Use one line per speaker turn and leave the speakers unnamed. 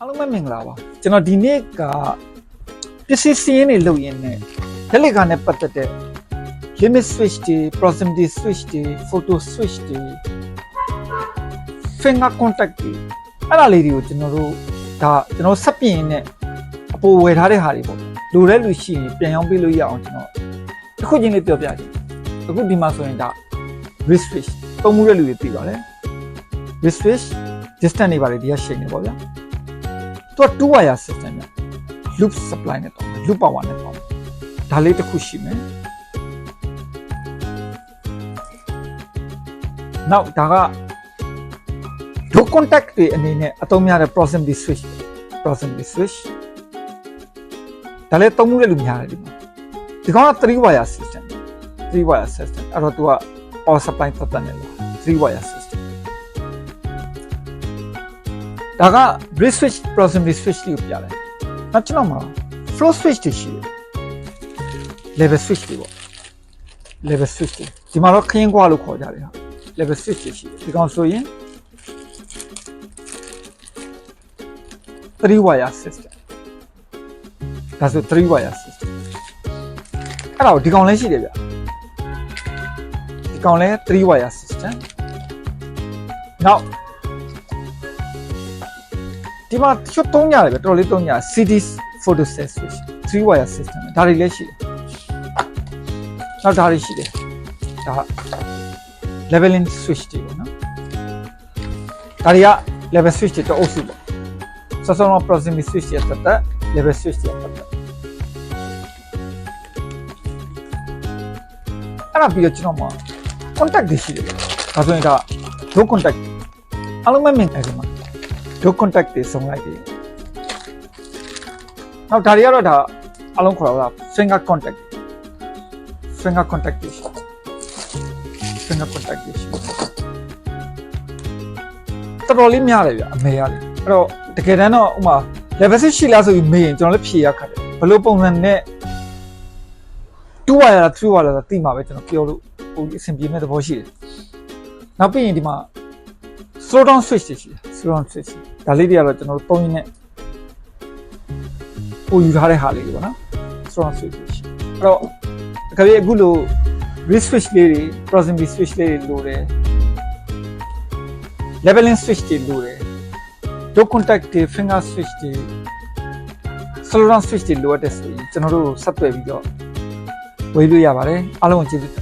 အားလုံးပဲမင်္ဂလာပါကျွန်တော်ဒီနေ့ကပစ္စည်းစင်းနေလုပ်ရင်းနဲ့လက်လက်ကနဲ့ပတ်သက်တဲ့ limit switch တွေ proximity switch တွေ photo switch တွေ finger contact တွေအဲ့ဒါလေးတွေကိုကျွန်တော်ဆက်ပြင်နဲ့အပေါ်ဝယ်ထားတဲ့ဟာတွေပေါ့လိုတဲ့လူရှိရင်ပြန်ရောင်းပေးလို့ရအောင်ကျွန်တော်တစ်ခုချင်းလေးပြောပြချင်အခုဒီမှာဆိုရင်ဒါ wrist switch သုံးမှုတဲ့လူတွေသိပါလေ wrist switch distance တွေပါတယ်ဒီကရှိနေပေါ့ဗျာသူက2 wire system နဲ့ loop supply နဲ့တော့ loop power နဲ့ပေါ့ဒါလေးတစ်ခုရှိမယ်နောက်ဒါက low contact တွေအနေနဲ့အသုံးများတဲ့ proximity switch ဒါလည်းသုံးမှုတဲ့လူများတယ်ဒီမှာဒီကောင်က3 wire system အဲ့တော့သူက power supply ပတ်သက်နေလို့3 wire system ဒါက bridge switch proximity switch ကိုပြတယ်နောက်ကျွန်တော်မှာ flow switch တွေရှိတယ် level switch တွေပေါ့ level switch တွေဒီမှာတော့ခင်းကွာလို့ခေါ်ကြတယ်ဟာ level switch တွေရှိတယ်ဒီကောင်ဆိုရင်3 wire system ဒါဆို3 wire system အဲ့ဒါကိုဒီကောင်လည်းရှိတယ်ဗျဒီကောင်လည်း3 wire system နောက်ဒီမှာချွတ်သုံးရတယ်ဗျတော်တော်လေးသုံးရ CD photo set switch 3 wire system ဒါတွေလည်းရှိတယ်နောက်ဒါတွေရှိတယ်ဒါ leveling switch တွေပေါ့နော်ဒါတွေက level switch တွေတော့အုပ်စုပေါ့ဆက်စုံတော့ proximity switch တွေတက်တက် level switch တွေတက်တက်အဲ့ဒါပြီးတော့ကျွန်တော်မှာ contact တွေရှိတယ်ဒါဆိုရင်ဒါ low contact အားလုံးမမြင်အဲ့ဒီမှာlow contact တွေစုံလိုက်တယ်နောက်ဒါတွေကတော့ဒါအလုံးခေါ်တာ finger contact တွေရှိတော်တော်လေးများတယ်ဗျအမေရတယ်အဲ့တော့တကယ်တမ်းတော့ဥမာ level 6ရှိလားဆိုပြီးမေးရင်ကျွန်တော်လည်းဖြေရခက်တယ်ဘယ်လိုပုံစံနဲ့2 wire လား3 wire လားသိမှာပဲကျွန်တော်ပြောလို့ပုံအဆင်ပြေမဲ့သဘောရှိတယ်နောက်ပြီးရင်ဒီမှာ slow down switch တွေရှိတယ် slow down switch ဒါလေးတွေကတော့ကျွန်တော်တို့သုံးရင်းနဲ့ပို့ယူထားတဲ့ဟာလေးတွေပေါ့နော် slow down switch တွေရှိအဲ့တော့တကယ်အခုလို wrist switch လေးတွေ proximity switch လေးတွေလိုတယ် leveling switch တွေလိုတယ် low contact တွေ finger switch တွေ slow down switch တွေလိုအပ်တဲ့ဆိုရင်ကျွန်တော်တို့ဆက်သွယ်ပြီးတော့ဝေးလို့ရပါတယ်အားလုံးကိုကျေးဇူး